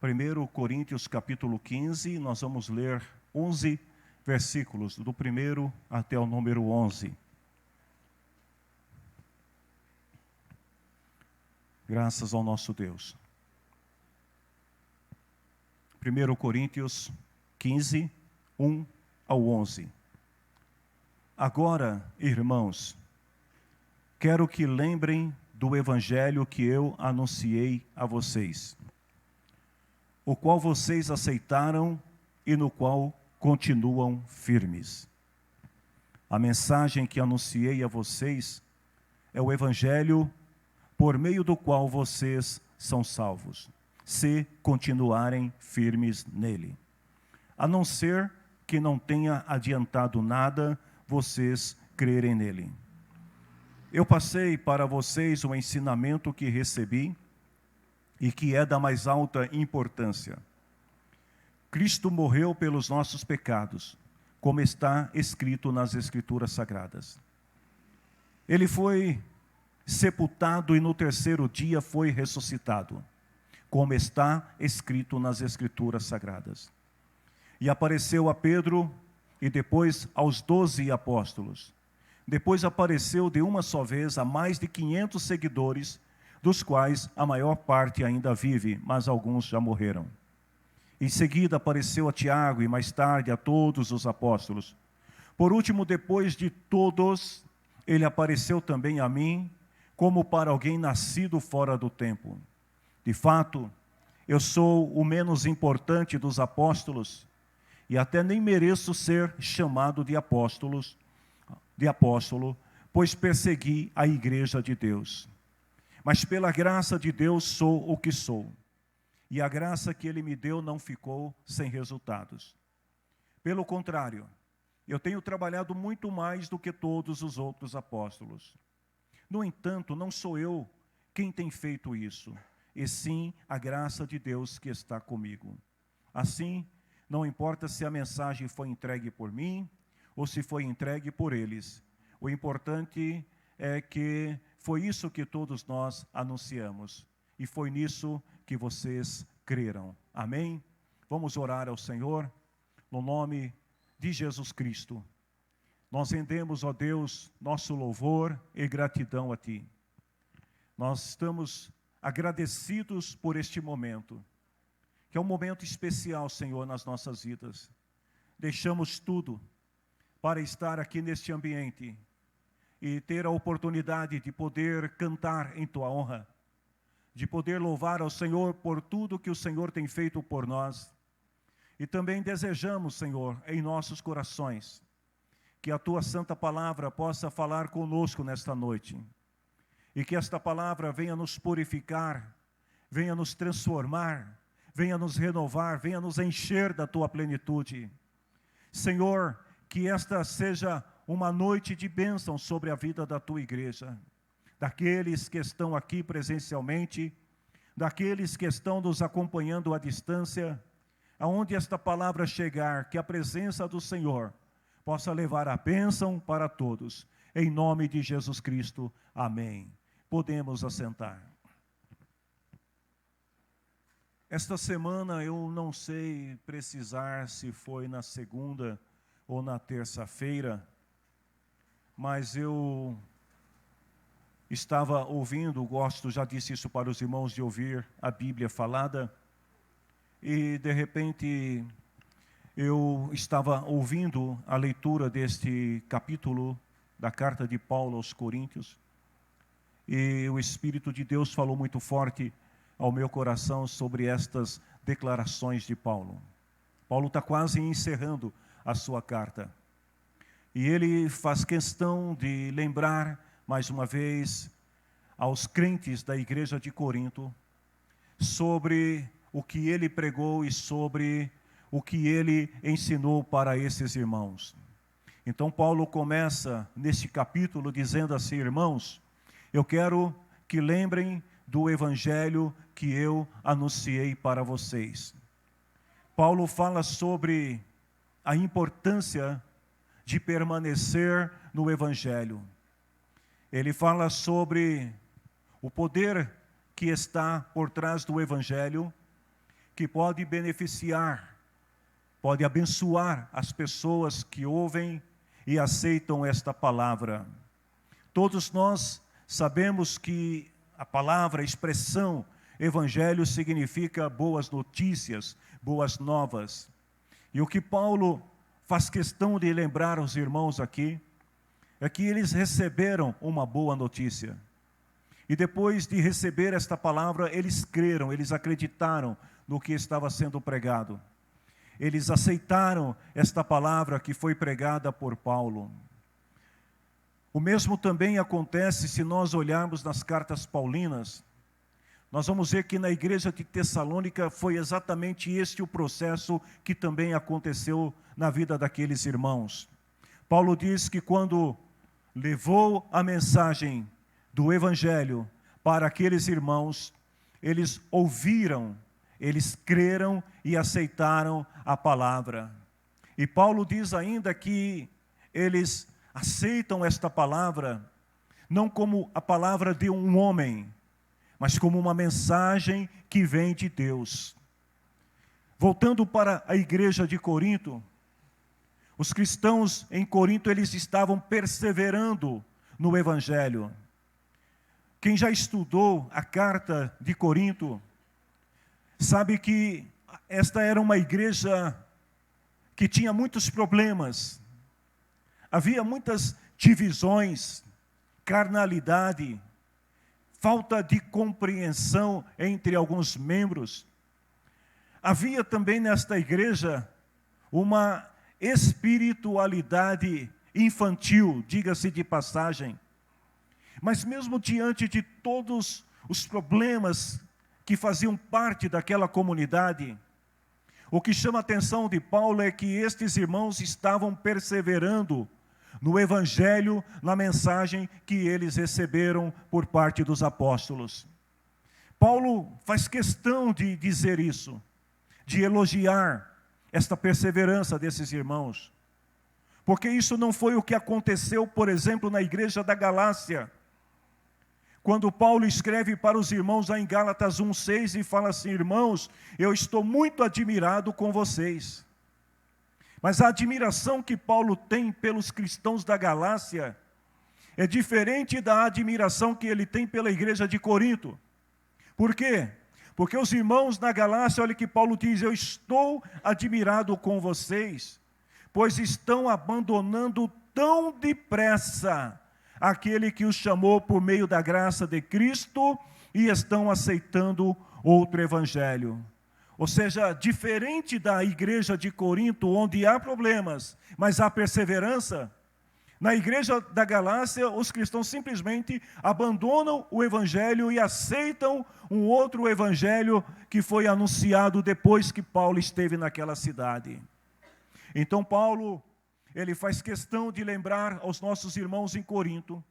1 Coríntios capítulo 15, nós vamos ler 11 versículos, do 1 até o número 11. Graças ao nosso Deus. 1 Coríntios 15, 1 ao 11. Agora, irmãos, quero que lembrem do evangelho que eu anunciei a vocês, o qual vocês aceitaram e no qual continuam firmes. A mensagem que anunciei a vocês é o evangelho por meio do qual vocês são salvos, se continuarem firmes nele. A não ser que não tenha adiantado nada vocês crerem nele. Eu passei para vocês o ensinamento que recebi e que é da mais alta importância. Cristo morreu pelos nossos pecados, como está escrito nas Escrituras Sagradas. Ele foi sepultado e no terceiro dia foi ressuscitado, como está escrito nas Escrituras Sagradas. E apareceu a Pedro e depois aos 12 apóstolos. Depois apareceu de uma só vez a mais de 500 seguidores, dos quais a maior parte ainda vive, mas alguns já morreram. Em seguida apareceu a Tiago e mais tarde a todos os apóstolos. Por último, depois de todos, ele apareceu também a mim, como para alguém nascido fora do tempo. De fato, eu sou o menos importante dos apóstolos, e até nem mereço ser chamado de apóstolo, pois persegui a igreja de Deus. Mas pela graça de Deus sou o que sou, e a graça que Ele me deu não ficou sem resultados. Pelo contrário, eu tenho trabalhado muito mais do que todos os outros apóstolos. No entanto, não sou eu quem tem feito isso, e sim a graça de Deus que está comigo. Assim, não importa se a mensagem foi entregue por mim ou se foi entregue por eles. O importante é que foi isso que todos nós anunciamos. E foi nisso que vocês creram. Amém? Vamos orar ao Senhor, no nome de Jesus Cristo. Nós rendemos, ó Deus, nosso louvor e gratidão a Ti. Nós estamos agradecidos por este momento, que é um momento especial, Senhor, nas nossas vidas. Deixamos tudo para estar aqui neste ambiente e ter a oportunidade de poder cantar em Tua honra, de poder louvar ao Senhor por tudo que o Senhor tem feito por nós. E também desejamos, Senhor, em nossos corações, que a Tua Santa Palavra possa falar conosco nesta noite, e que esta palavra venha nos purificar, venha nos transformar, venha nos renovar, venha nos encher da Tua plenitude. Senhor, que esta seja uma noite de bênção sobre a vida da Tua igreja, daqueles que estão aqui presencialmente, daqueles que estão nos acompanhando à distância, aonde esta palavra chegar, que a presença do Senhor possa levar a bênção para todos. Em nome de Jesus Cristo, amém. Podemos assentar. Esta semana eu não sei precisar se foi na segunda ou na terça-feira, mas eu estava ouvindo, já disse isso para os irmãos, de ouvir a Bíblia falada, e de repente eu estava ouvindo a leitura deste capítulo da carta de Paulo aos Coríntios, e o Espírito de Deus falou muito forte ao meu coração sobre estas declarações de Paulo. Paulo está quase encerrando a sua carta, e ele faz questão de lembrar mais uma vez aos crentes da igreja de Corinto sobre o que ele pregou e sobre o que ele ensinou para esses irmãos. Então Paulo começa neste capítulo dizendo assim: irmãos, eu quero que lembrem do evangelho que eu anunciei para vocês. Paulo fala sobre a importância de permanecer no evangelho. Ele fala sobre o poder que está por trás do evangelho, que pode beneficiar, pode abençoar as pessoas que ouvem e aceitam esta palavra. Todos nós sabemos que a palavra, a expressão evangelho significa boas notícias, boas novas. E o que Paulo faz questão de lembrar aos irmãos aqui é que eles receberam uma boa notícia. E depois de receber esta palavra, eles creram, eles acreditaram no que estava sendo pregado. Eles aceitaram esta palavra que foi pregada por Paulo. O mesmo também acontece se nós olharmos nas cartas paulinas. Nós vamos ver que na igreja de Tessalônica foi exatamente este o processo que também aconteceu na vida daqueles irmãos. Paulo diz que quando levou a mensagem do Evangelho para aqueles irmãos, eles ouviram, eles creram e aceitaram a palavra. E Paulo diz ainda que eles aceitam esta palavra, não como a palavra de um homem, mas como uma mensagem que vem de Deus. Voltando para a igreja de Corinto, os cristãos em Corinto, eles estavam perseverando no Evangelho. Quem já estudou a carta de Corinto, sabe que esta era uma igreja que tinha muitos problemas. Havia muitas divisões, carnalidade, falta de compreensão entre alguns membros. Havia também nesta igreja uma espiritualidade infantil, diga-se de passagem. Mas mesmo diante de todos os problemas que faziam parte daquela comunidade, o que chama a atenção de Paulo é que estes irmãos estavam perseverando no Evangelho, na mensagem que eles receberam por parte dos apóstolos. Paulo faz questão de dizer isso, de elogiar esta perseverança desses irmãos, porque isso não foi o que aconteceu, por exemplo, na igreja da Galácia, quando Paulo escreve para os irmãos lá em Gálatas 1:6 e fala assim: irmãos, eu estou muito admirado com vocês. Mas a admiração que Paulo tem pelos cristãos da Galácia é diferente da admiração que ele tem pela igreja de Corinto. Por quê? Porque os irmãos na Galácia, olha que Paulo diz: eu estou admirado com vocês, pois estão abandonando tão depressa aquele que os chamou por meio da graça de Cristo e estão aceitando outro evangelho. Ou seja, diferente da igreja de Corinto, onde há problemas, mas há perseverança, na igreja da Galácia, os cristãos simplesmente abandonam o evangelho e aceitam um outro evangelho que foi anunciado depois que Paulo esteve naquela cidade. Então Paulo, ele faz questão de lembrar aos nossos irmãos em Corinto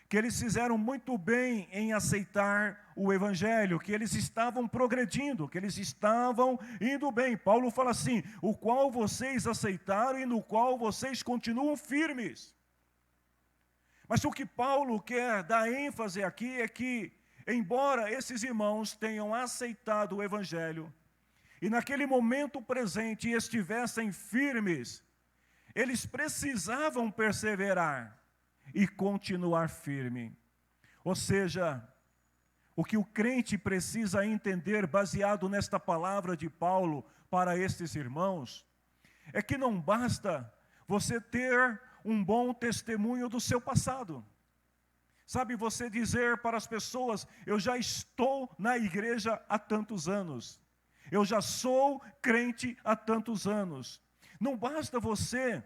que eles fizeram muito bem em aceitar o evangelho, que eles estavam progredindo, que eles estavam indo bem. Paulo fala assim: o qual vocês aceitaram e no qual vocês continuam firmes. Mas o que Paulo quer dar ênfase aqui é que, embora esses irmãos tenham aceitado o evangelho, e naquele momento presente estivessem firmes, eles precisavam perseverar e continuar firme. Ou seja, o que o crente precisa entender, baseado nesta palavra de Paulo para estes irmãos, é que não basta você ter um bom testemunho do seu passado. Sabe, você dizer para as pessoas: eu já estou na igreja há tantos anos, eu já sou crente há tantos anos. Não basta você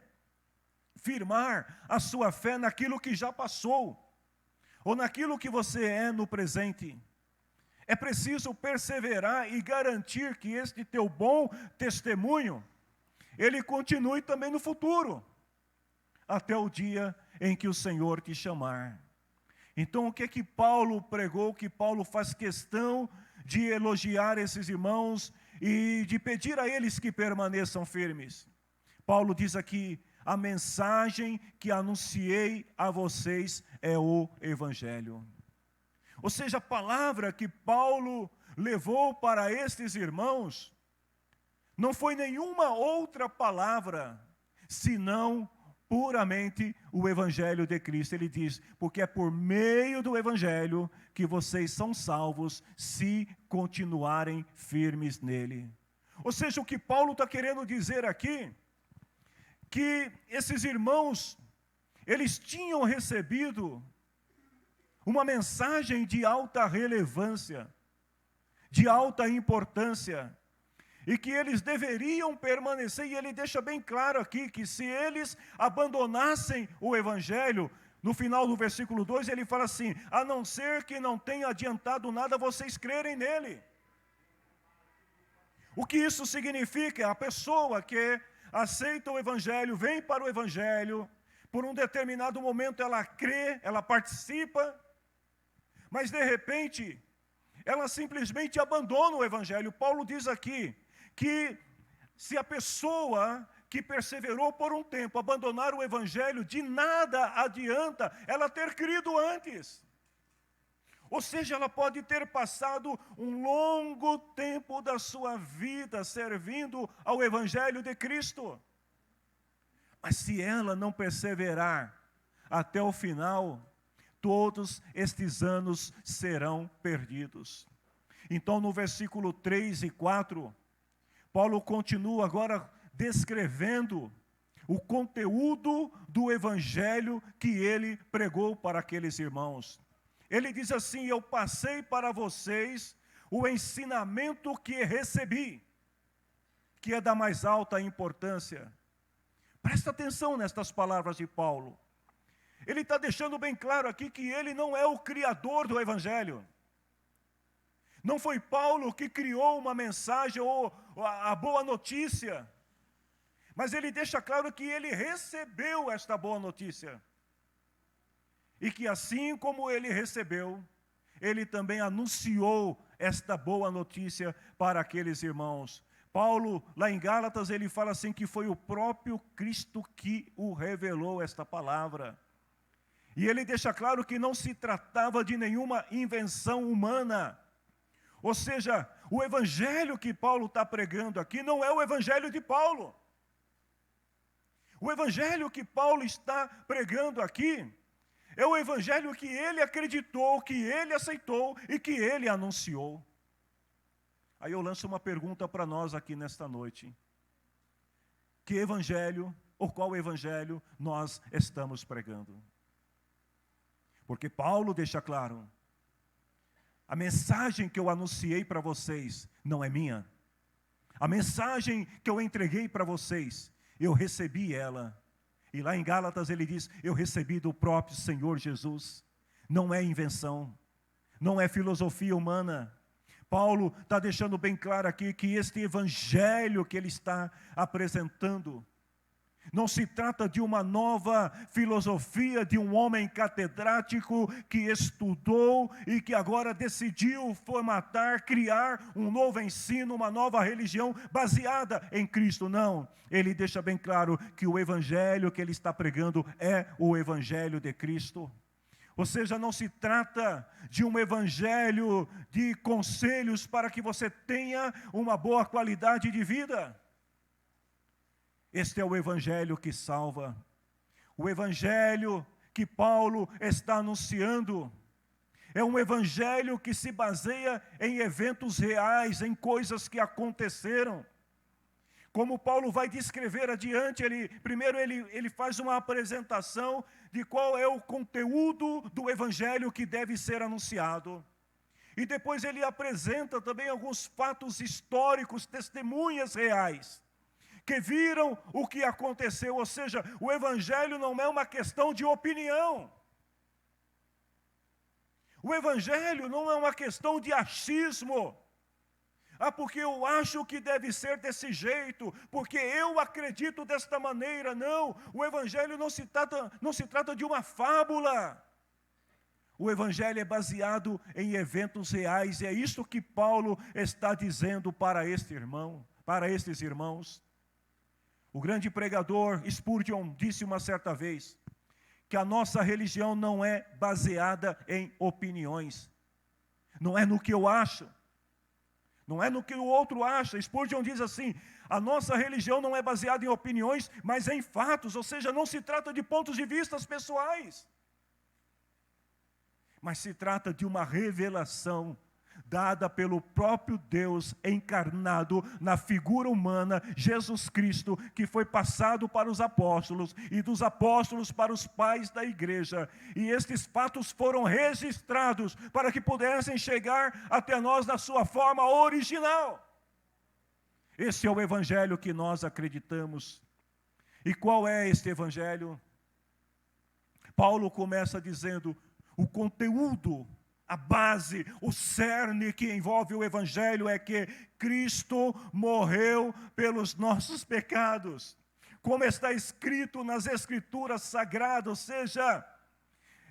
firmar a sua fé naquilo que já passou, ou naquilo que você é no presente. É preciso perseverar e garantir que este teu bom testemunho, ele continue também no futuro, até o dia em que o Senhor te chamar. Então, o que é que Paulo pregou, que Paulo faz questão de elogiar esses irmãos e de pedir a eles que permaneçam firmes? Paulo diz aqui: a mensagem que anunciei a vocês é o Evangelho. Ou seja, a palavra que Paulo levou para estes irmãos não foi nenhuma outra palavra, senão puramente o Evangelho de Cristo. Ele diz, porque é por meio do Evangelho que vocês são salvos, se continuarem firmes nele. Ou seja, o que Paulo está querendo dizer aqui, que esses irmãos, eles tinham recebido uma mensagem de alta relevância, de alta importância, e que eles deveriam permanecer, e ele deixa bem claro aqui, que se eles abandonassem o Evangelho, no final do versículo 2, ele fala assim, a não ser que não tenha adiantado nada vocês crerem nele. O que isso significa? A pessoa que aceita o Evangelho, vem para o Evangelho, por um determinado momento ela crê, ela participa, mas de repente, ela simplesmente abandona o Evangelho. Paulo diz aqui, que se a pessoa que perseverou por um tempo abandonar o Evangelho, de nada adianta ela ter crido antes. Ou seja, ela pode ter passado um longo tempo da sua vida servindo ao Evangelho de Cristo. Mas se ela não perseverar até o final, todos estes anos serão perdidos. Então, no versículo 3 e 4, Paulo continua agora descrevendo o conteúdo do Evangelho que ele pregou para aqueles irmãos. Ele diz assim, eu passei para vocês o ensinamento que recebi, que é da mais alta importância. Presta atenção nestas palavras de Paulo. Ele está deixando bem claro aqui que ele não é o criador do Evangelho. Não foi Paulo que criou uma mensagem ou a boa notícia, mas ele deixa claro que ele recebeu esta boa notícia. E que assim como ele recebeu, ele também anunciou esta boa notícia para aqueles irmãos. Paulo, lá em Gálatas, ele fala assim que foi o próprio Cristo que o revelou esta palavra. E ele deixa claro que não se tratava de nenhuma invenção humana. Ou seja, o evangelho que Paulo está pregando aqui não é o evangelho de Paulo. O evangelho que Paulo está pregando aqui é o evangelho que ele acreditou, que ele aceitou e que ele anunciou. Aí eu lanço uma pergunta para nós aqui nesta noite. Que evangelho, ou qual evangelho nós estamos pregando? Porque Paulo deixa claro, a mensagem que eu anunciei para vocês não é minha. A mensagem que eu entreguei para vocês, eu recebi ela. E lá em Gálatas ele diz, eu recebi do próprio Senhor Jesus. Não é invenção, não é filosofia humana. Paulo está deixando bem claro aqui que este evangelho que ele está apresentando, não se trata de uma nova filosofia de um homem catedrático que estudou e que agora decidiu formatar, criar um novo ensino, uma nova religião baseada em Cristo. Não, ele deixa bem claro que o evangelho que ele está pregando é o evangelho de Cristo. Ou seja, não se trata de um evangelho de conselhos para que você tenha uma boa qualidade de vida. Este é o evangelho que salva. O evangelho que Paulo está anunciando é um evangelho que se baseia em eventos reais, em coisas que aconteceram. Como Paulo vai descrever adiante, primeiro ele faz uma apresentação de qual é o conteúdo do evangelho que deve ser anunciado. E depois ele apresenta também alguns fatos históricos, testemunhas reais, que viram o que aconteceu. Ou seja, o evangelho não é uma questão de opinião. O evangelho não é uma questão de achismo. Porque eu acho que deve ser desse jeito, porque eu acredito desta maneira. Não, o evangelho não se trata de uma fábula. O evangelho é baseado em eventos reais, e é isto que Paulo está dizendo para estes irmãos. O grande pregador Spurgeon disse uma certa vez que a nossa religião não é baseada em opiniões, não é no que eu acho, Não é no que o outro acha. Spurgeon diz assim: a nossa religião não é baseada em opiniões, mas em fatos, ou seja, não se trata de pontos de vista pessoais, mas se trata de uma revelação dada pelo próprio Deus encarnado na figura humana, Jesus Cristo, que foi passado para os apóstolos e dos apóstolos para os pais da igreja. E estes fatos foram registrados para que pudessem chegar até nós na sua forma original. Esse é o evangelho que nós acreditamos. E qual é este evangelho? Paulo começa dizendo: o conteúdo, a base, o cerne que envolve o evangelho é que Cristo morreu pelos nossos pecados, como está escrito nas Escrituras Sagradas, ou seja,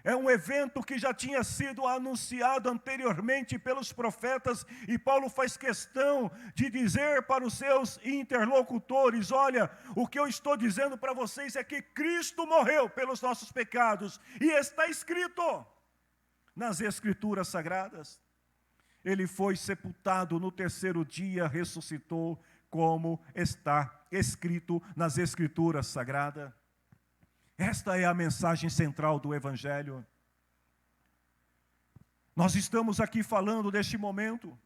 é um evento que já tinha sido anunciado anteriormente pelos profetas, e Paulo faz questão de dizer para os seus interlocutores: olha, o que eu estou dizendo para vocês é que Cristo morreu pelos nossos pecados, e está escrito nas Escrituras Sagradas. Ele foi sepultado, no terceiro dia ressuscitou, como está escrito nas Escrituras Sagradas. Esta é a mensagem central do evangelho. Nós estamos aqui falando deste momento,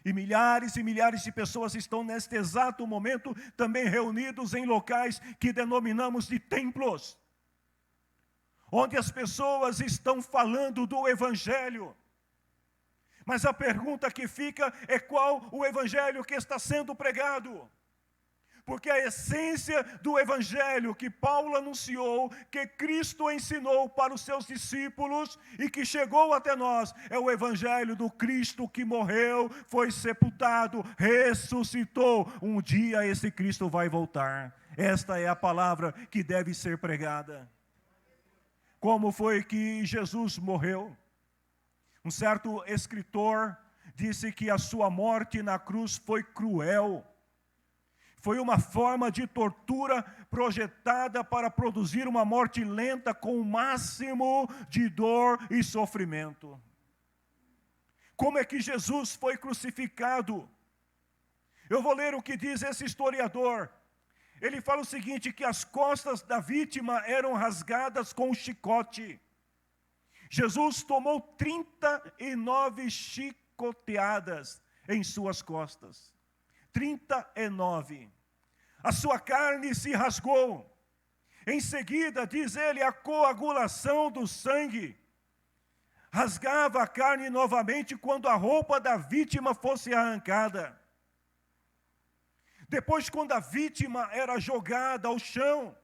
e milhares de pessoas estão neste exato momento também reunidos em locais que denominamos de templos, onde as pessoas estão falando do evangelho. Mas a pergunta que fica é: qual o evangelho que está sendo pregado? Porque a essência do evangelho que Paulo anunciou, que Cristo ensinou para os seus discípulos e que chegou até nós, é o evangelho do Cristo que morreu, foi sepultado, ressuscitou. Um dia esse Cristo vai voltar. Esta é a palavra que deve ser pregada. Como foi que Jesus morreu? Um certo escritor disse que a sua morte na cruz foi cruel. Foi uma forma de tortura projetada para produzir uma morte lenta com o máximo de dor e sofrimento. Como é que Jesus foi crucificado? Eu vou ler o que diz esse historiador. Ele fala o seguinte, que as costas da vítima eram rasgadas com um chicote. Jesus tomou 39 chicoteadas em suas costas. 39. A sua carne se rasgou. Em seguida, diz ele, a coagulação do sangue rasgava a carne novamente quando a roupa da vítima fosse arrancada. Depois, quando a vítima era jogada ao chão,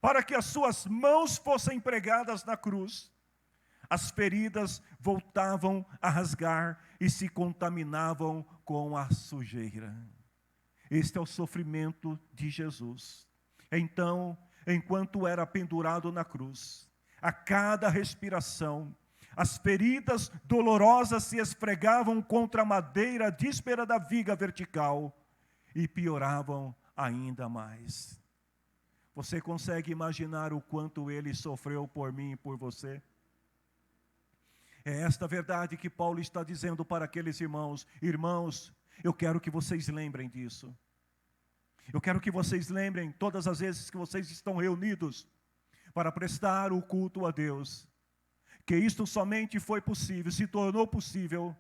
para que as suas mãos fossem pregadas na cruz, as feridas voltavam a rasgar e se contaminavam com a sujeira. Este é o sofrimento de Jesus. Então, enquanto era pendurado na cruz, a cada respiração, as feridas dolorosas se esfregavam contra a madeira díspera da viga vertical e pioravam ainda mais. Você consegue imaginar o quanto ele sofreu por mim e por você? É esta verdade que Paulo está dizendo para aqueles irmãos. Irmãos, eu quero que vocês lembrem disso. Eu quero que vocês lembrem todas as vezes que vocês estão reunidos para prestar o culto a Deus, que isto somente foi possível, se tornou possível,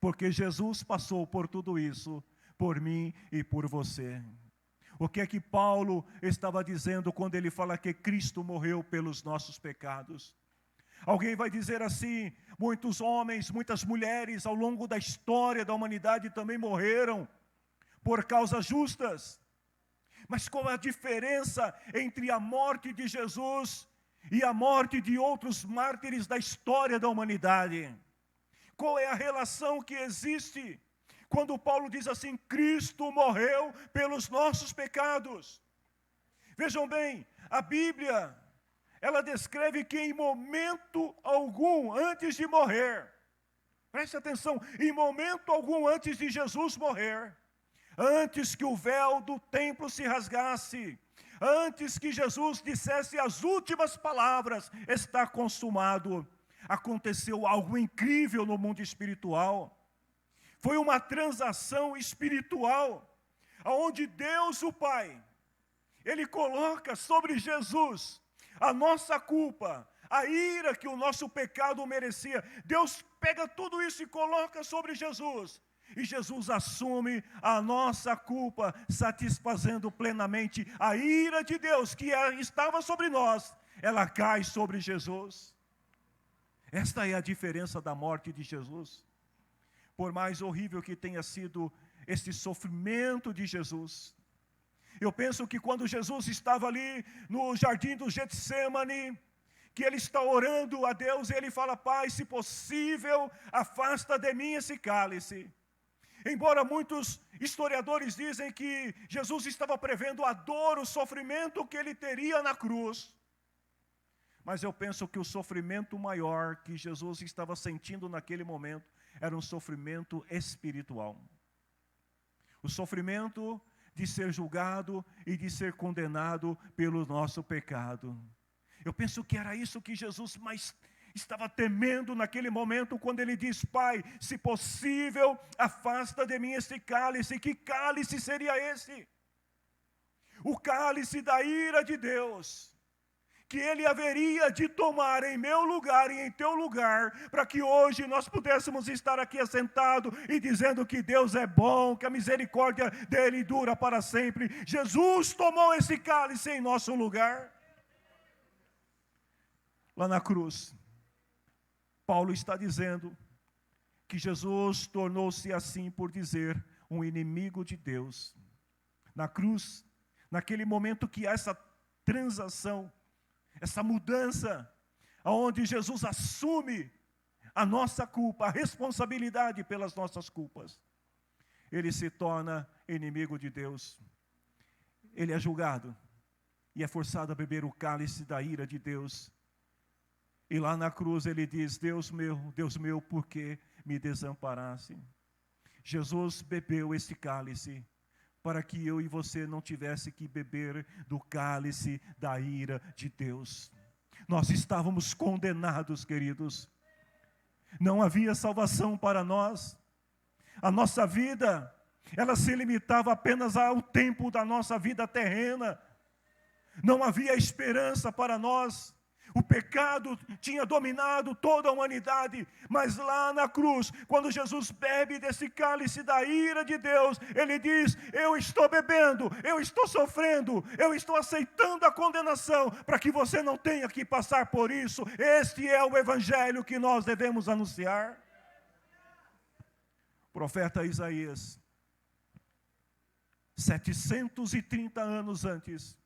porque Jesus passou por tudo isso, por mim e por você. O que é que Paulo estava dizendo quando ele fala que Cristo morreu pelos nossos pecados? Alguém vai dizer assim: muitos homens, muitas mulheres ao longo da história da humanidade também morreram por causas justas. Mas qual é a diferença entre a morte de Jesus e a morte de outros mártires da história da humanidade? Qual é a relação que existe quando Paulo diz assim: Cristo morreu pelos nossos pecados? Vejam bem, a Bíblia, ela descreve que em momento algum antes de morrer, preste atenção, em momento algum antes de Jesus morrer, antes que o véu do templo se rasgasse, antes que Jesus dissesse as últimas palavras, está consumado, aconteceu algo incrível no mundo espiritual. Foi uma transação espiritual, onde Deus, o Pai, Ele coloca sobre Jesus a nossa culpa, a ira que o nosso pecado merecia. Deus pega tudo isso e coloca sobre Jesus. E Jesus assume a nossa culpa, satisfazendo plenamente a ira de Deus que estava sobre nós. Ela cai sobre Jesus. Esta é a diferença da morte de Jesus. Por mais horrível que tenha sido este sofrimento de Jesus, eu penso que quando Jesus estava ali no jardim do Getsemane, que ele está orando a Deus, ele fala: Pai, se possível, afasta de mim esse cálice. Embora muitos historiadores dizem que Jesus estava prevendo a dor, o sofrimento que ele teria na cruz, mas eu penso que o sofrimento maior que Jesus estava sentindo naquele momento era um sofrimento espiritual. O sofrimento de ser julgado e de ser condenado pelo nosso pecado. Eu penso que era isso que Jesus mais estava temendo naquele momento, quando ele diz: Pai, se possível, afasta de mim este cálice. Que cálice seria esse? O cálice da ira de Deus, que ele haveria de tomar em meu lugar e em teu lugar, para que hoje nós pudéssemos estar aqui assentados e dizendo que Deus é bom, que a misericórdia dele dura para sempre. Jesus tomou esse cálice em nosso lugar. Lá na cruz, Paulo está dizendo que Jesus tornou-se, assim por dizer, um inimigo de Deus. Na cruz, naquele momento que há essa transação, essa mudança, onde Jesus assume a nossa culpa, a responsabilidade pelas nossas culpas, ele se torna inimigo de Deus. Ele é julgado e é forçado a beber o cálice da ira de Deus. E lá na cruz ele diz: Deus meu, por que me desamparaste? Jesus bebeu esse cálice para que eu e você não tivesse que beber do cálice da ira de Deus. Nós estávamos condenados, queridos. Não havia salvação para nós. A nossa vida, ela se limitava apenas ao tempo da nossa vida terrena. Não havia esperança para nós. O pecado tinha dominado toda a humanidade, mas lá na cruz, quando Jesus bebe desse cálice da ira de Deus, ele diz: eu estou bebendo, eu estou sofrendo, eu estou aceitando a condenação, para que você não tenha que passar por isso. Este é o evangelho que nós devemos anunciar. O profeta Isaías, 730 anos antes,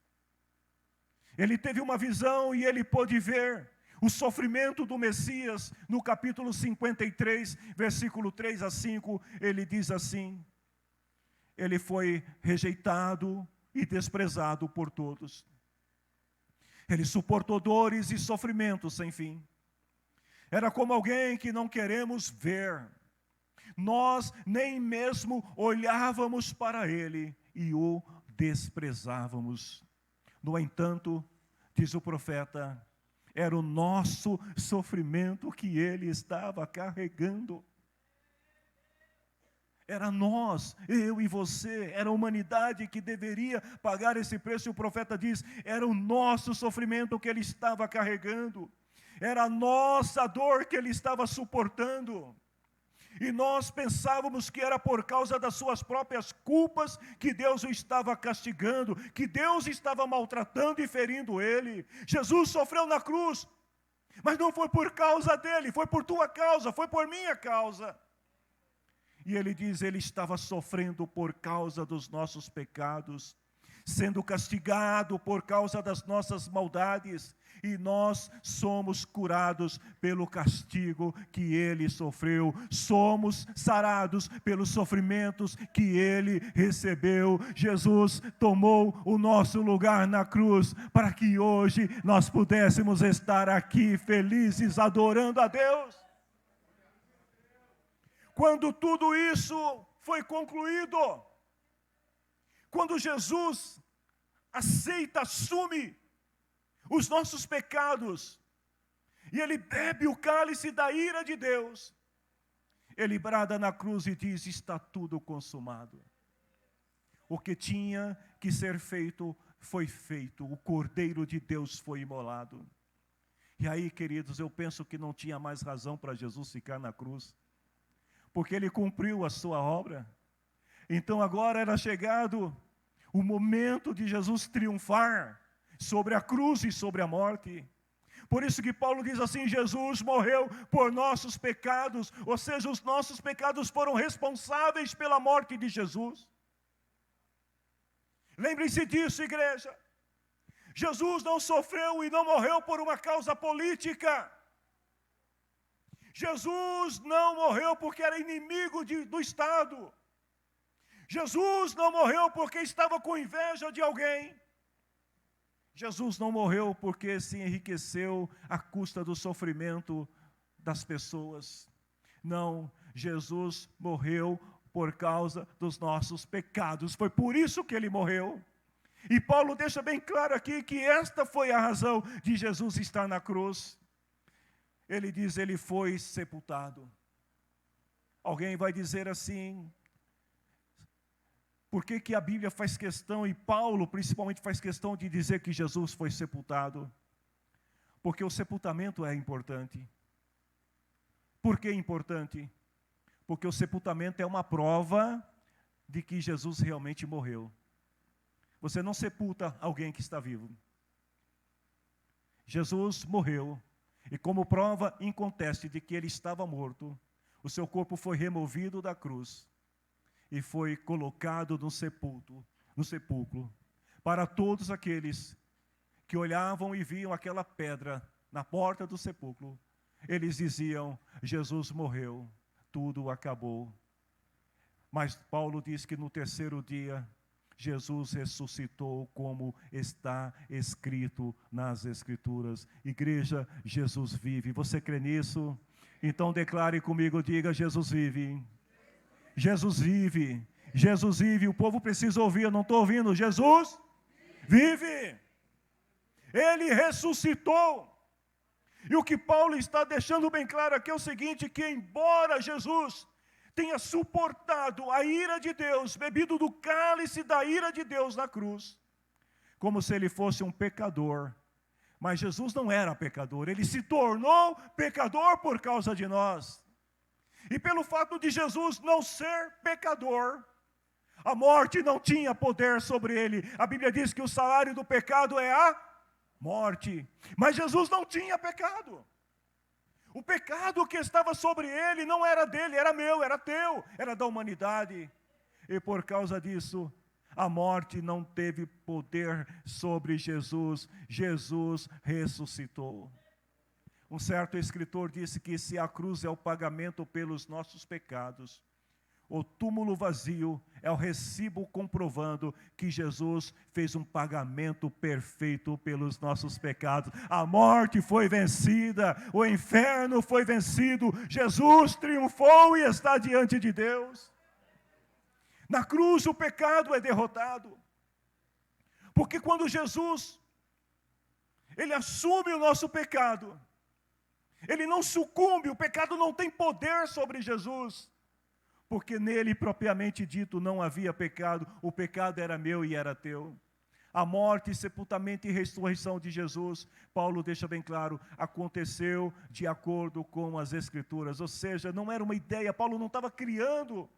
ele teve uma visão e ele pôde ver o sofrimento do Messias. No capítulo 53, versículo 3 a 5, ele diz assim: ele foi rejeitado e desprezado por todos. Ele suportou dores e sofrimentos sem fim. Era como alguém que não queremos ver. Nós nem mesmo olhávamos para ele e o desprezávamos. No entanto, diz o profeta, era o nosso sofrimento que ele estava carregando. Era nós, eu e você, era a humanidade que deveria pagar esse preço. E o profeta diz: era o nosso sofrimento que ele estava carregando, era a nossa dor que ele estava suportando. E nós pensávamos que era por causa das suas próprias culpas que Deus o estava castigando, que Deus estava maltratando e ferindo ele. Jesus sofreu na cruz, mas não foi por causa dele, foi por tua causa, foi por minha causa. E ele diz: ele estava sofrendo por causa dos nossos pecados, sendo castigado por causa das nossas maldades, e nós somos curados pelo castigo que ele sofreu, somos sarados pelos sofrimentos que ele recebeu. Jesus tomou o nosso lugar na cruz, para que hoje nós pudéssemos estar aqui felizes, adorando a Deus. Quando tudo isso foi concluído, quando Jesus aceita, assume os nossos pecados, e ele bebe o cálice da ira de Deus, Ele brada na cruz e diz: está tudo consumado. O que tinha que ser feito, foi feito. O Cordeiro de Deus foi imolado. E aí, queridos, eu penso que não tinha mais razão para Jesus ficar na cruz, porque Ele cumpriu a sua obra. Então agora era chegado o momento de Jesus triunfar sobre a cruz e sobre a morte. Por isso que Paulo diz assim: Jesus morreu por nossos pecados, ou seja, os nossos pecados foram responsáveis pela morte de Jesus. Lembrem-se disso, igreja. Jesus não sofreu e não morreu por uma causa política. Jesus não morreu porque era inimigo do Estado. Jesus não morreu porque estava com inveja de alguém. Jesus não morreu porque se enriqueceu à custa do sofrimento das pessoas. Não, Jesus morreu por causa dos nossos pecados. Foi por isso que Ele morreu. E Paulo deixa bem claro aqui que esta foi a razão de Jesus estar na cruz. Ele diz: Ele foi sepultado. Alguém vai dizer assim: por que a Bíblia faz questão, e Paulo principalmente faz questão de dizer que Jesus foi sepultado? Porque o sepultamento é importante. Por que importante? Porque o sepultamento é uma prova de que Jesus realmente morreu. Você não sepulta alguém que está vivo. Jesus morreu, e como prova inconteste de que Ele estava morto, o seu corpo foi removido da cruz e foi colocado no sepulcro, para todos aqueles que olhavam e viam aquela pedra na porta do sepulcro. Eles diziam: Jesus morreu, tudo acabou. Mas Paulo diz que no terceiro dia Jesus ressuscitou, como está escrito nas Escrituras. Igreja, Jesus vive. Você crê nisso? Então declare comigo, diga: Jesus vive. Jesus vive. Jesus vive. O povo precisa ouvir, eu não estou ouvindo. Jesus vive. Ele ressuscitou. E o que Paulo está deixando bem claro aqui é o seguinte: que embora Jesus tenha suportado a ira de Deus, bebido do cálice da ira de Deus na cruz, como se ele fosse um pecador, mas Jesus não era pecador, ele se tornou pecador por causa de nós. E pelo fato de Jesus não ser pecador, a morte não tinha poder sobre ele. A Bíblia diz que o salário do pecado é a morte, mas Jesus não tinha pecado. O pecado que estava sobre ele não era dele, era meu, era teu, era da humanidade. E por causa disso, a morte não teve poder sobre Jesus. Jesus ressuscitou. Um certo escritor disse que se a cruz é o pagamento pelos nossos pecados, o túmulo vazio é o recibo comprovando que Jesus fez um pagamento perfeito pelos nossos pecados. A morte foi vencida, o inferno foi vencido, Jesus triunfou e está diante de Deus. Na cruz o pecado é derrotado, porque quando Jesus, Ele assume o nosso pecado, Ele não sucumbe, o pecado não tem poder sobre Jesus, porque nele, propriamente dito, não havia pecado, o pecado era meu e era teu. A morte, sepultamento e ressurreição de Jesus, Paulo deixa bem claro, aconteceu de acordo com as Escrituras, ou seja, não era uma ideia, Paulo não estava criando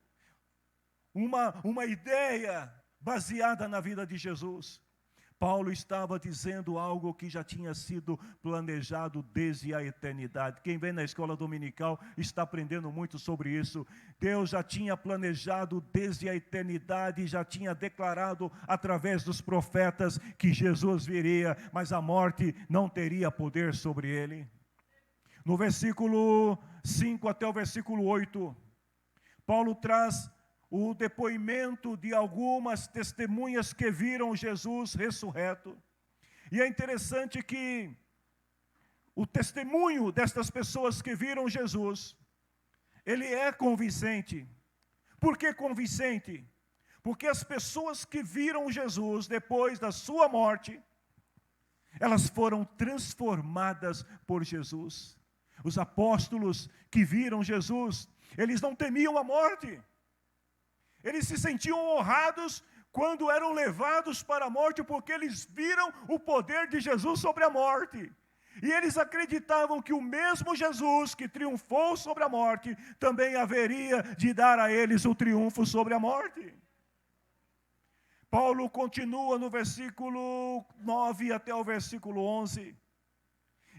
uma ideia baseada na vida de Jesus. Paulo estava dizendo algo que já tinha sido planejado desde a eternidade. Quem vem na escola dominical está aprendendo muito sobre isso. Deus já tinha planejado desde a eternidade, já tinha declarado através dos profetas que Jesus viria, mas a morte não teria poder sobre ele. No versículo 5 até o versículo 8, Paulo traz o depoimento de algumas testemunhas que viram Jesus ressurreto. E é interessante que o testemunho destas pessoas que viram Jesus, ele é convincente. Por que convincente? Porque as pessoas que viram Jesus depois da sua morte, elas foram transformadas por Jesus. Os apóstolos que viram Jesus, eles não temiam a morte. Eles se sentiam honrados quando eram levados para a morte, porque eles viram o poder de Jesus sobre a morte. E eles acreditavam que o mesmo Jesus que triunfou sobre a morte, também haveria de dar a eles o triunfo sobre a morte. Paulo continua no versículo 9 até o versículo 11.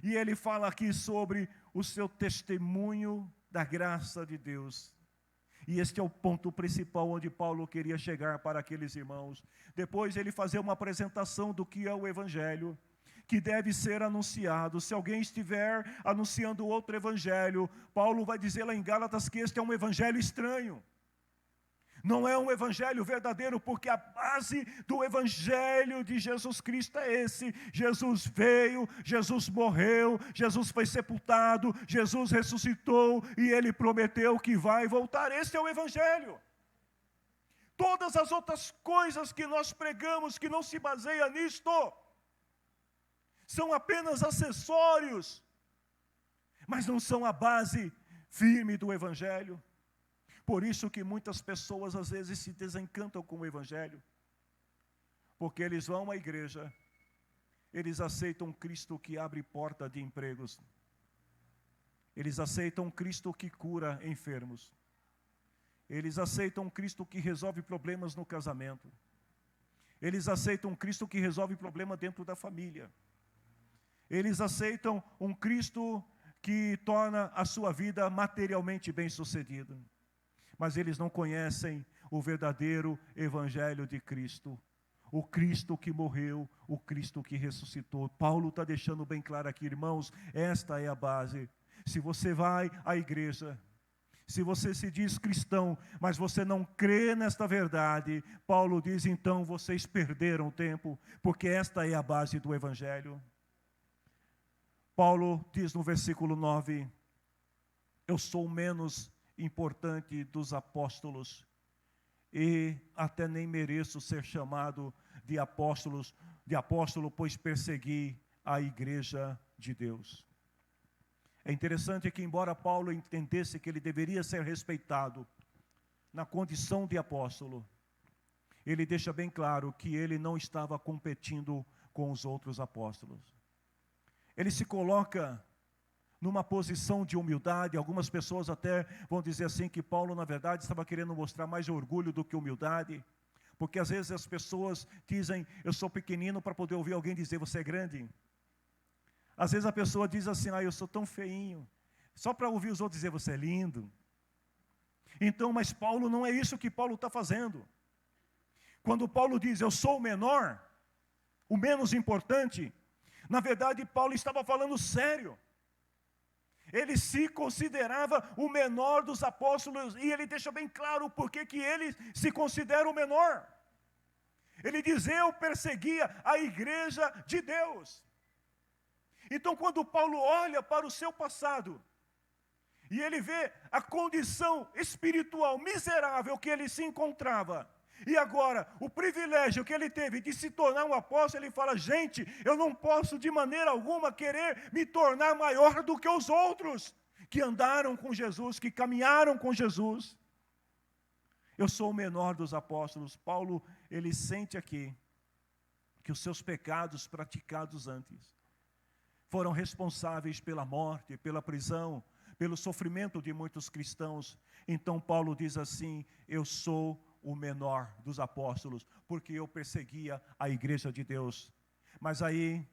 E ele fala aqui sobre o seu testemunho da graça de Deus. E este é o ponto principal onde Paulo queria chegar para aqueles irmãos. Depois ele fazer uma apresentação do que é o Evangelho, que deve ser anunciado. Se alguém estiver anunciando outro Evangelho, Paulo vai dizer lá em Gálatas que este é um Evangelho estranho. Não é um Evangelho verdadeiro, porque a base do Evangelho de Jesus Cristo é esse. Jesus veio, Jesus morreu, Jesus foi sepultado, Jesus ressuscitou e Ele prometeu que vai voltar. Esse é o Evangelho. Todas as outras coisas que nós pregamos, que não se baseia nisto, são apenas acessórios, mas não são a base firme do Evangelho. Por isso que muitas pessoas às vezes se desencantam com o Evangelho, porque eles vão à igreja, eles aceitam Cristo que abre porta de empregos, eles aceitam Cristo que cura enfermos, eles aceitam Cristo que resolve problemas no casamento, eles aceitam Cristo que resolve problema dentro da família, eles aceitam um Cristo que torna a sua vida materialmente bem-sucedida. Mas eles não conhecem o verdadeiro Evangelho de Cristo. O Cristo que morreu, o Cristo que ressuscitou. Paulo está deixando bem claro aqui, irmãos, esta é a base. Se você vai à igreja, se você se diz cristão, mas você não crê nesta verdade, Paulo diz, então vocês perderam tempo, porque esta é a base do Evangelho. Paulo diz no versículo 9, eu sou menos importante dos apóstolos, e até nem mereço ser chamado de apóstolo, pois persegui a igreja de Deus. É interessante que, embora Paulo entendesse que ele deveria ser respeitado na condição de apóstolo, ele deixa bem claro que ele não estava competindo com os outros apóstolos. Ele se coloca numa posição de humildade. Algumas pessoas até vão dizer assim que Paulo, na verdade, estava querendo mostrar mais orgulho do que humildade, porque às vezes as pessoas dizem, eu sou pequenino, para poder ouvir alguém dizer, você é grande. Às vezes a pessoa diz assim, eu sou tão feinho, só para ouvir os outros dizer, você é lindo. Então, mas Paulo, não é isso que Paulo está fazendo. Quando Paulo diz, eu sou o menor, o menos importante, na verdade Paulo estava falando sério. Ele se considerava o menor dos apóstolos, e ele deixa bem claro o porquê que ele se considera o menor. Ele diz, eu perseguia a igreja de Deus. Então, quando Paulo olha para o seu passado, e ele vê a condição espiritual miserável que ele se encontrava, e agora, o privilégio que ele teve de se tornar um apóstolo, ele fala, gente, eu não posso de maneira alguma querer me tornar maior do que os outros, que andaram com Jesus, que caminharam com Jesus. Eu sou o menor dos apóstolos. Paulo, ele sente aqui, que os seus pecados praticados antes, foram responsáveis pela morte, pela prisão, pelo sofrimento de muitos cristãos. Então Paulo diz assim, eu sou o menor dos apóstolos, porque eu perseguia a igreja de Deus. Mas aí,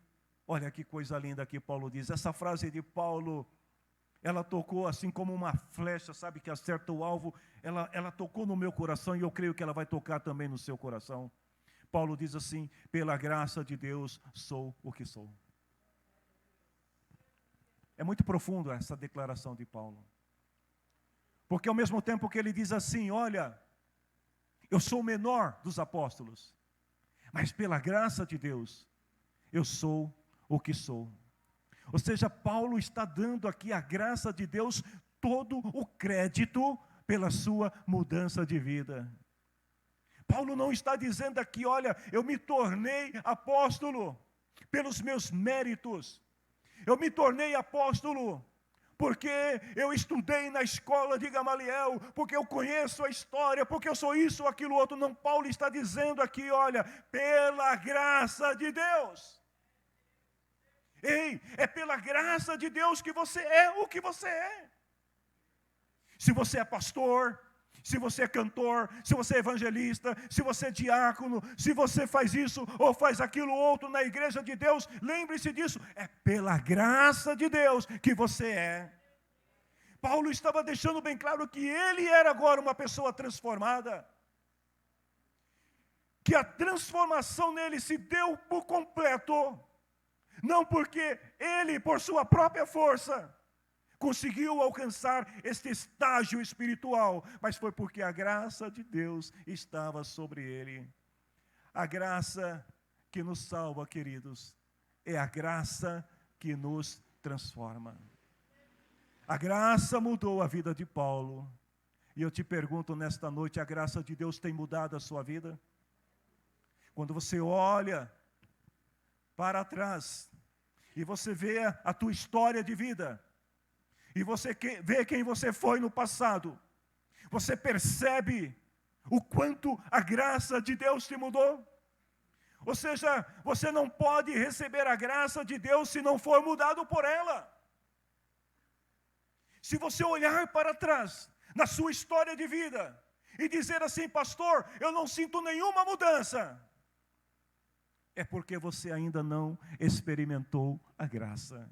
olha que coisa linda que Paulo diz, essa frase de Paulo, ela tocou assim como uma flecha, sabe, que acerta o alvo, ela tocou no meu coração, e eu creio que ela vai tocar também no seu coração. Paulo diz assim, pela graça de Deus, sou o que sou. É muito profundo essa declaração de Paulo, porque ao mesmo tempo que ele diz assim, olha, eu sou o menor dos apóstolos, mas pela graça de Deus, eu sou o que sou. Ou seja, Paulo está dando aqui a graça de Deus todo o crédito pela sua mudança de vida. Paulo não está dizendo aqui, olha, eu me tornei apóstolo pelos meus méritos. Eu me tornei apóstolo porque eu estudei na escola de Gamaliel, porque eu conheço a história, porque eu sou isso ou aquilo outro. Não, Paulo está dizendo aqui, olha, pela graça de Deus. Ei, é pela graça de Deus que você é o que você é. Se você é pastor, se você é cantor, se você é evangelista, se você é diácono, se você faz isso ou faz aquilo outro na igreja de Deus, lembre-se disso, é pela graça de Deus que você é. Paulo estava deixando bem claro que ele era agora uma pessoa transformada, que a transformação nele se deu por completo, não porque ele, por sua própria força, conseguiu alcançar este estágio espiritual, mas foi porque a graça de Deus estava sobre ele. A graça que nos salva, queridos, é a graça que nos transforma. A graça mudou a vida de Paulo. E eu te pergunto nesta noite, a graça de Deus tem mudado a sua vida? Quando você olha para trás e você vê a tua história de vida, e você vê quem você foi no passado, você percebe o quanto a graça de Deus te mudou? Ou seja, você não pode receber a graça de Deus se não for mudado por ela. Se você olhar para trás, na sua história de vida, e dizer assim, pastor, eu não sinto nenhuma mudança, é porque você ainda não experimentou a graça.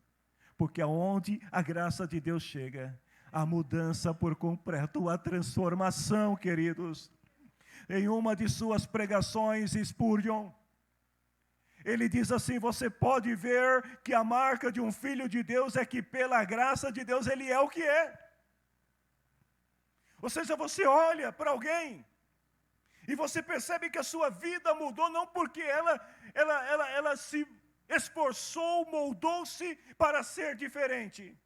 Porque aonde a graça de Deus chega, a mudança por completo, a transformação, queridos. Em uma de suas pregações, Spurgeon, ele diz assim, você pode ver que a marca de um filho de Deus é que pela graça de Deus ele é o que é. Ou seja, você olha para alguém e você percebe que a sua vida mudou, não porque ela se esforçou, moldou-se para ser diferente.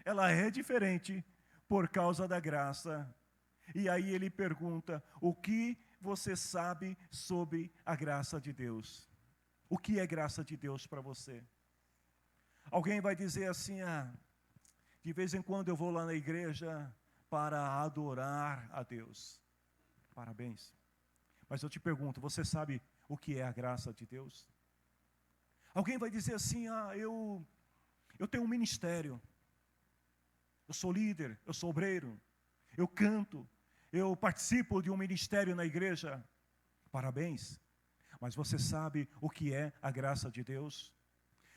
Ela é diferente por causa da graça. E aí ele pergunta, o que você sabe sobre a graça de Deus? O que é graça de Deus para você? Alguém vai dizer assim, de vez em quando eu vou lá na igreja para adorar a Deus. Parabéns. Mas eu te pergunto, você sabe o que é a graça de Deus? Alguém vai dizer assim, eu tenho um ministério, eu sou líder, eu sou obreiro, eu canto, eu participo de um ministério na igreja. Parabéns, mas você sabe o que é a graça de Deus?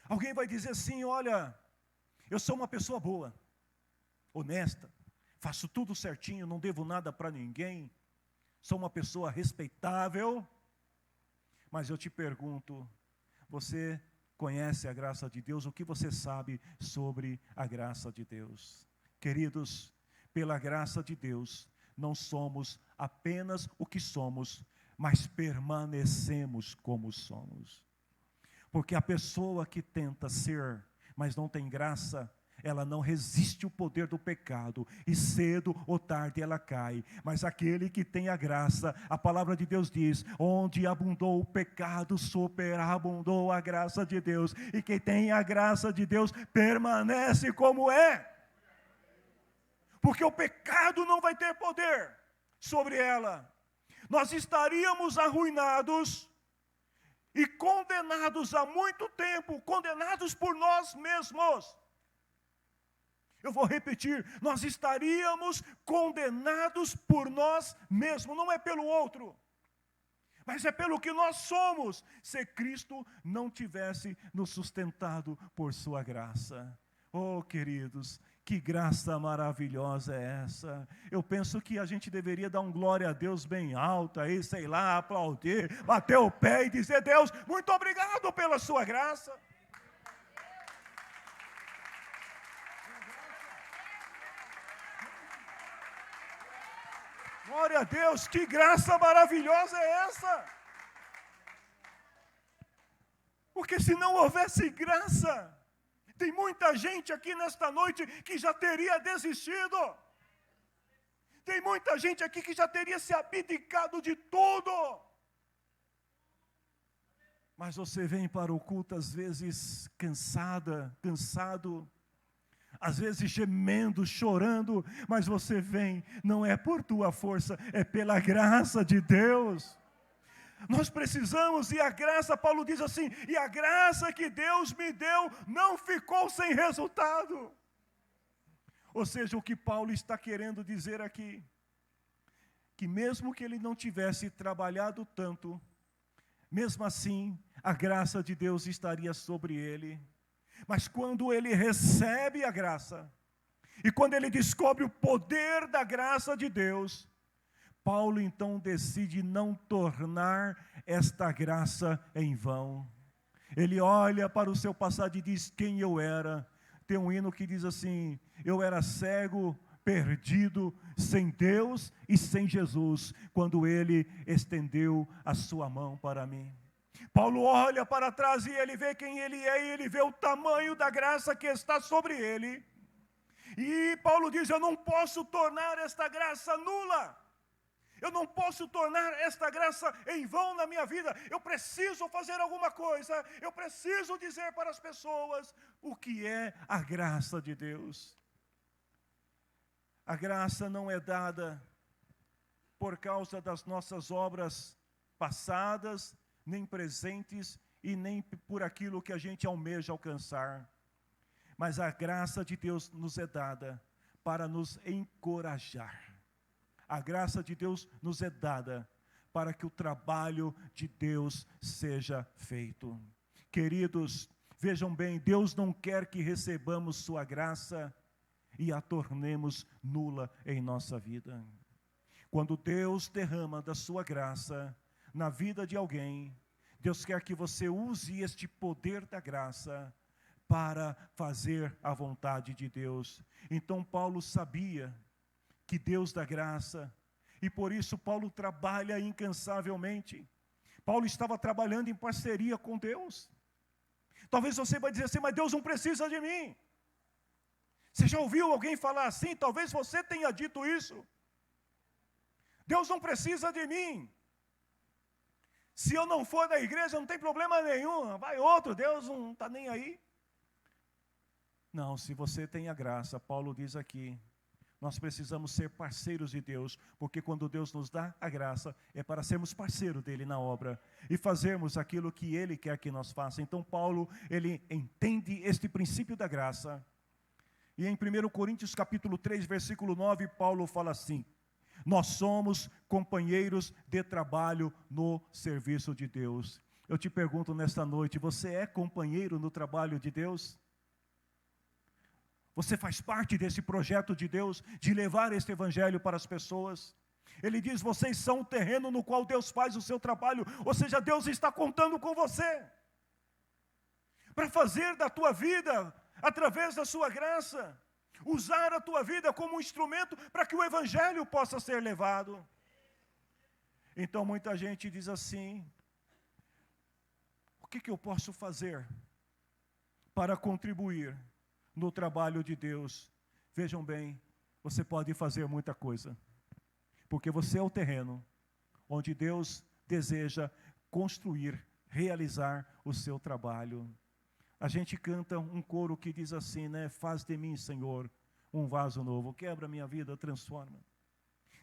Alguém vai dizer assim, olha, eu sou uma pessoa boa, honesta, faço tudo certinho, não devo nada para ninguém, sou uma pessoa respeitável, mas eu te pergunto, você conhece a graça de Deus? O que você sabe sobre a graça de Deus? Queridos, pela graça de Deus, não somos apenas o que somos, mas permanecemos como somos. Porque a pessoa que tenta ser, mas não tem graça, ela não resiste ao poder do pecado, e cedo ou tarde ela cai. Mas aquele que tem a graça, a palavra de Deus diz, onde abundou o pecado, superabundou a graça de Deus, e quem tem a graça de Deus, permanece como é, porque o pecado não vai ter poder sobre ela. Nós estaríamos arruinados, e condenados há muito tempo, condenados por nós mesmos. Eu vou repetir, nós estaríamos condenados por nós mesmos, não é pelo outro, mas é pelo que nós somos, se Cristo não tivesse nos sustentado por sua graça. Oh, queridos, que graça maravilhosa é essa? Eu penso que a gente deveria dar um glória a Deus bem alto aí, sei lá, aplaudir, bater o pé e dizer, Deus, muito obrigado pela sua graça. Glória a Deus, que graça maravilhosa é essa? Porque se não houvesse graça, tem muita gente aqui nesta noite que já teria desistido. Tem muita gente aqui que já teria se abdicado de tudo. Mas você vem para o culto às vezes cansado, às vezes gemendo, chorando, mas você vem, não é por tua força, é pela graça de Deus. Nós precisamos, e a graça, Paulo diz assim, e a graça que Deus me deu não ficou sem resultado. Ou seja, o que Paulo está querendo dizer aqui, que mesmo que ele não tivesse trabalhado tanto, mesmo assim, a graça de Deus estaria sobre ele. Mas quando ele recebe a graça, e quando ele descobre o poder da graça de Deus, Paulo então decide não tornar esta graça em vão. Ele olha para o seu passado e diz quem eu era. Tem um hino que diz assim, eu era cego, perdido, sem Deus e sem Jesus, quando Ele estendeu a sua mão para mim. Paulo olha para trás e ele vê quem ele é, e ele vê o tamanho da graça que está sobre ele. E Paulo diz, eu não posso tornar esta graça nula. Eu não posso tornar esta graça em vão na minha vida. Eu preciso fazer alguma coisa. Eu preciso dizer para as pessoas o que é a graça de Deus. A graça não é dada por causa das nossas obras passadas, nem presentes e nem por aquilo que a gente almeja alcançar. Mas a graça de Deus nos é dada para nos encorajar. A graça de Deus nos é dada para que o trabalho de Deus seja feito. Queridos, vejam bem, Deus não quer que recebamos sua graça e a tornemos nula em nossa vida. Quando Deus derrama da sua graça na vida de alguém, Deus quer que você use este poder da graça para fazer a vontade de Deus. Então Paulo sabia que Deus dá graça, e por isso Paulo trabalha incansavelmente. Paulo estava trabalhando em parceria com Deus. Talvez você vai dizer assim, mas Deus não precisa de mim. Você já ouviu alguém falar assim? Talvez você tenha dito isso. Deus não precisa de mim. Se eu não for da igreja, não tem problema nenhum. Vai outro, Deus não está nem aí. Não, se você tem a graça, Paulo diz aqui, nós precisamos ser parceiros de Deus, porque quando Deus nos dá a graça, é para sermos parceiros dele na obra, e fazermos aquilo que ele quer que nós façamos. Então Paulo, ele entende este princípio da graça, e em 1 Coríntios capítulo 3, versículo 9, Paulo fala assim, nós somos companheiros de trabalho no serviço de Deus. Eu te pergunto nesta noite, você é companheiro no trabalho de Deus? Você faz parte desse projeto de Deus, de levar este evangelho para as pessoas? Ele diz, vocês são o terreno no qual Deus faz o seu trabalho, ou seja, Deus está contando com você, para fazer da tua vida, através da sua graça, usar a tua vida como um instrumento para que o evangelho possa ser levado. Então muita gente diz assim, o que eu posso fazer para contribuir no trabalho de Deus? Vejam bem, você pode fazer muita coisa, porque você é o terreno onde Deus deseja construir, realizar o seu trabalho. A gente canta um coro que diz assim, né? Faz de mim, Senhor, um vaso novo, quebra minha vida, transforma.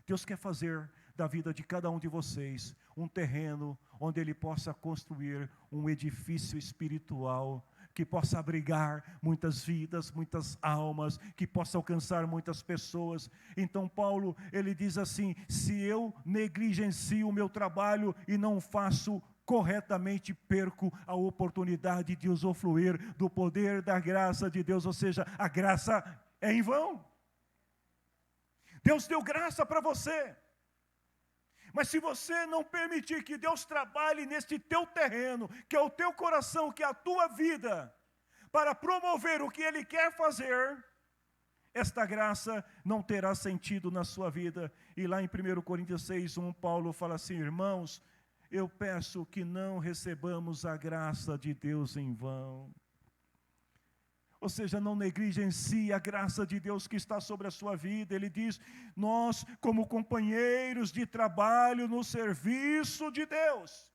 Deus quer fazer da vida de cada um de vocês um terreno onde Ele possa construir um edifício espiritual, que possa abrigar muitas vidas, muitas almas, que possa alcançar muitas pessoas. Então Paulo, ele diz assim, se eu negligencio o meu trabalho e não faço corretamente, perco a oportunidade de usufruir do poder da graça de Deus, ou seja, a graça é em vão. Deus deu graça para você, mas se você não permitir que Deus trabalhe neste teu terreno, que é o teu coração, que é a tua vida, para promover o que Ele quer fazer, esta graça não terá sentido na sua vida. E lá em 1 Coríntios 6:1, Paulo fala assim, irmãos, eu peço que não recebamos a graça de Deus em vão. Ou seja, não negligencie a graça de Deus que está sobre a sua vida. Ele diz, nós como companheiros de trabalho no serviço de Deus.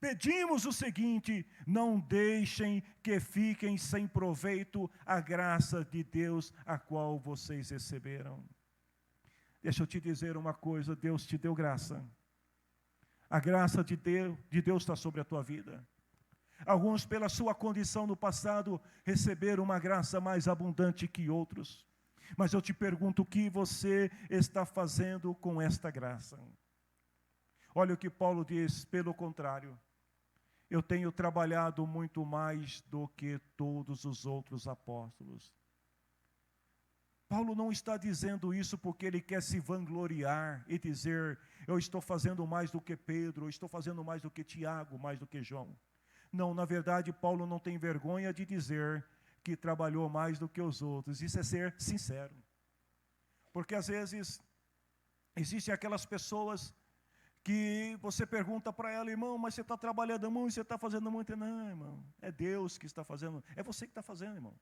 pedimos o seguinte: não deixem que fiquem sem proveito a graça de Deus, a qual vocês receberam. Deixa eu te dizer uma coisa, Deus te deu graça. A graça de Deus está sobre a tua vida. Alguns, pela sua condição no passado, receberam uma graça mais abundante que outros. Mas eu te pergunto, o que você está fazendo com esta graça? Olha o que Paulo diz: pelo contrário, eu tenho trabalhado muito mais do que todos os outros apóstolos. Paulo não está dizendo isso porque ele quer se vangloriar e dizer: eu estou fazendo mais do que Pedro, eu estou fazendo mais do que Tiago, mais do que João. Não, na verdade, Paulo não tem vergonha de dizer que trabalhou mais do que os outros. Isso é ser sincero. Porque às vezes, existem aquelas pessoas que você pergunta para ela: irmão, mas você está trabalhando muito, você está fazendo muito. Não, irmão, é Deus que está fazendo, é você que está fazendo, irmão.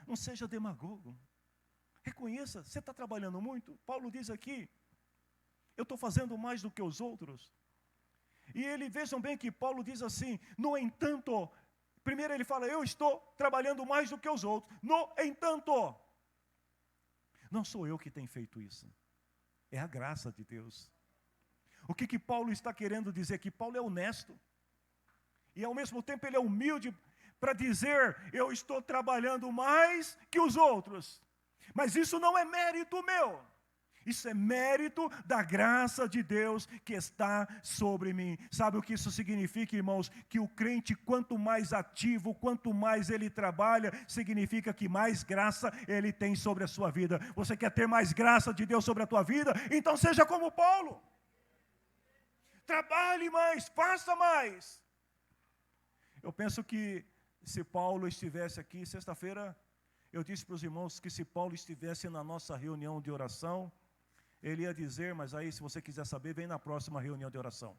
Não seja demagogo. Reconheça, você está trabalhando muito. Paulo diz aqui: eu estou fazendo mais do que os outros. E vejam bem que Paulo diz assim: no entanto, primeiro ele fala: eu estou trabalhando mais do que os outros. No entanto, não sou eu que tenho feito isso. É a graça de Deus. O que Paulo está querendo dizer? Que Paulo é honesto. E ao mesmo tempo ele é humilde para dizer: eu estou trabalhando mais que os outros. Mas isso não é mérito meu. Isso é mérito da graça de Deus que está sobre mim. Sabe o que isso significa, irmãos? Que o crente, quanto mais ativo, quanto mais ele trabalha, significa que mais graça ele tem sobre a sua vida. Você quer ter mais graça de Deus sobre a tua vida? Então seja como Paulo. Trabalhe mais, faça mais. Eu penso que se Paulo estivesse aqui, sexta-feira, eu disse para os irmãos que se Paulo estivesse na nossa reunião de oração, ele ia dizer: mas aí, se você quiser saber, vem na próxima reunião de oração.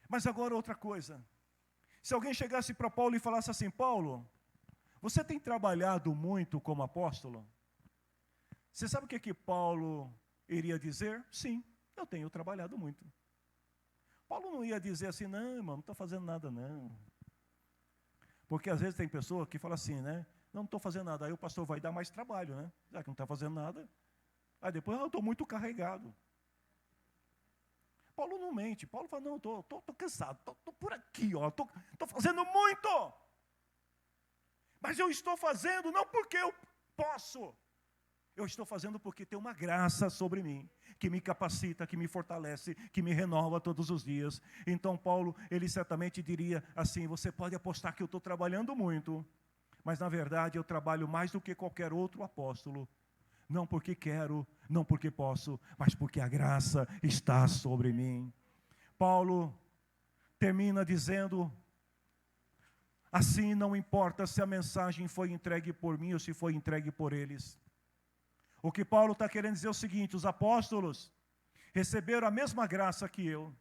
Mas agora outra coisa. Se alguém chegasse para Paulo e falasse assim: Paulo, você tem trabalhado muito como apóstolo? Você sabe o que Paulo iria dizer? Sim, eu tenho trabalhado muito. Paulo não ia dizer assim: não, irmão, não estou fazendo nada não. Porque às vezes tem pessoa que fala assim, né? Não estou fazendo nada. Aí o pastor vai dar mais trabalho, né? Já que não está fazendo nada. Aí depois: eu estou muito carregado. Paulo não mente. Paulo fala: não, estou cansado. Estou por aqui, ó. Estou fazendo muito. Mas eu estou fazendo não porque eu posso. Eu estou fazendo porque tem uma graça sobre mim, que me capacita, que me fortalece, que me renova todos os dias. Então Paulo, ele certamente diria assim: você pode apostar que eu estou trabalhando muito, mas na verdade eu trabalho mais do que qualquer outro apóstolo. Não porque quero, não porque posso, mas porque a graça está sobre mim. Paulo termina dizendo assim: não importa se a mensagem foi entregue por mim ou se foi entregue por eles. O que Paulo está querendo dizer é o seguinte: os apóstolos receberam a mesma graça que eu,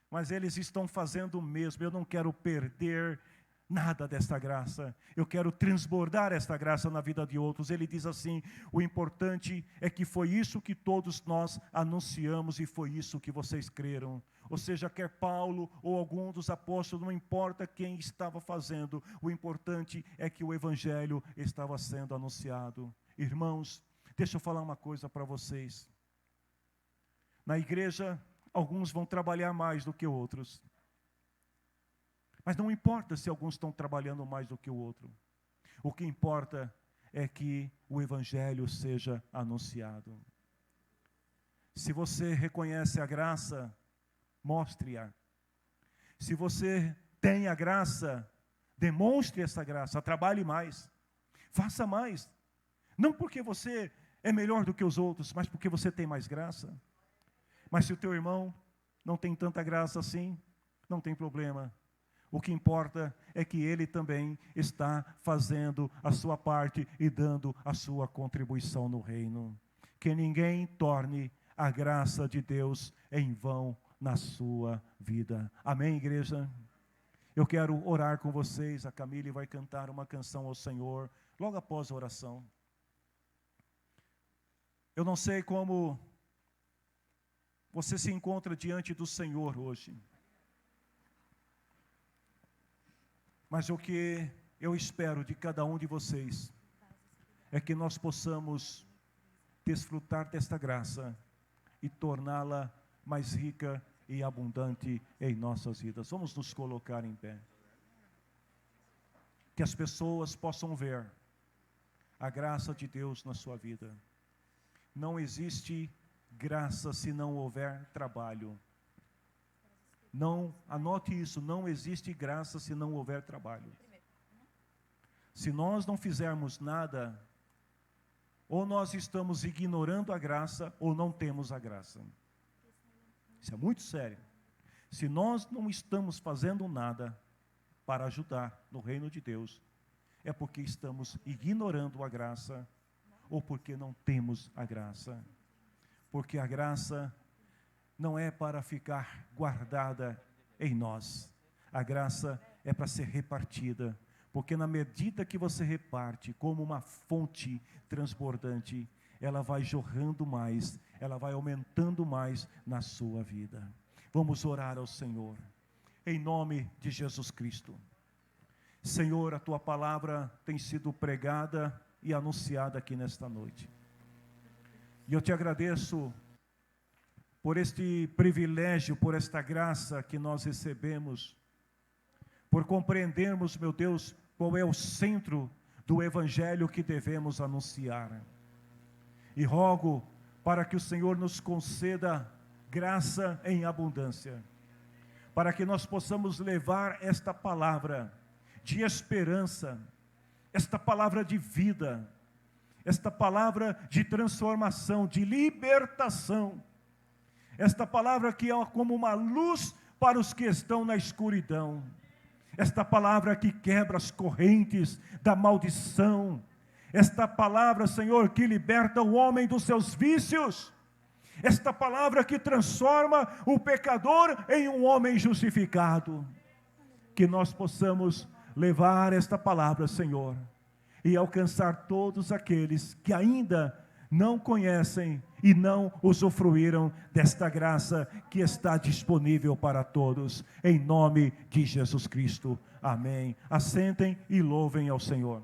mas eles estão fazendo o mesmo. Eu não quero perder nada desta graça, eu quero transbordar esta graça na vida de outros. Ele diz assim: o importante é que foi isso que todos nós anunciamos e foi isso que vocês creram. Ou seja, quer Paulo ou algum dos apóstolos, não importa quem estava fazendo, o importante é que o evangelho estava sendo anunciado. Irmãos, deixa eu falar uma coisa para vocês. Na igreja, alguns vão trabalhar mais do que outros. Mas não importa se alguns estão trabalhando mais do que o outro. O que importa é que o evangelho seja anunciado. Se você reconhece a graça, mostre-a. Se você tem a graça, demonstre essa graça, trabalhe mais, faça mais. Não porque você é melhor do que os outros, mas porque você tem mais graça. Mas se o teu irmão não tem tanta graça assim, não tem problema. O que importa é que ele também está fazendo a sua parte e dando a sua contribuição no reino. Que ninguém torne a graça de Deus em vão na sua vida. Amém, igreja? Eu quero orar com vocês. A Camille vai cantar uma canção ao Senhor logo após a oração. Eu não sei como Você se encontra diante do Senhor hoje. Mas o que eu espero de cada um de vocês é que nós possamos desfrutar desta graça e torná-la mais rica e abundante em nossas vidas. Vamos nos colocar em pé. Que as pessoas possam ver a graça de Deus na sua vida. Não existe graça se não houver trabalho. Não, anote isso, não existe graça se não houver trabalho. Se nós não fizermos nada, ou nós estamos ignorando a graça, ou não temos a graça. Isso é muito sério. Se nós não estamos fazendo nada para ajudar no reino de Deus, é porque estamos ignorando a graça, ou porque não temos a graça. Porque a graça não é para ficar guardada em nós. A graça é para ser repartida. Porque na medida que você reparte, como uma fonte transbordante, ela vai jorrando mais, ela vai aumentando mais na sua vida. Vamos orar ao Senhor, em nome de Jesus Cristo. Senhor, a Tua palavra tem sido pregada e anunciada aqui nesta noite. E eu te agradeço por este privilégio, por esta graça que nós recebemos, por compreendermos, meu Deus, qual é o centro do Evangelho que devemos anunciar. E rogo para que o Senhor nos conceda graça em abundância, para que nós possamos levar esta palavra de esperança, esta palavra de vida, esta palavra de transformação, de libertação, esta palavra que é como uma luz para os que estão na escuridão, esta palavra que quebra as correntes da maldição, esta palavra, Senhor, que liberta o homem dos seus vícios, esta palavra que transforma o pecador em um homem justificado. Que nós possamos levar esta palavra, Senhor, e alcançar todos aqueles que ainda não conhecem e não usufruíram desta graça que está disponível para todos, em nome de Jesus Cristo. Amém. Assentem e louvem ao Senhor.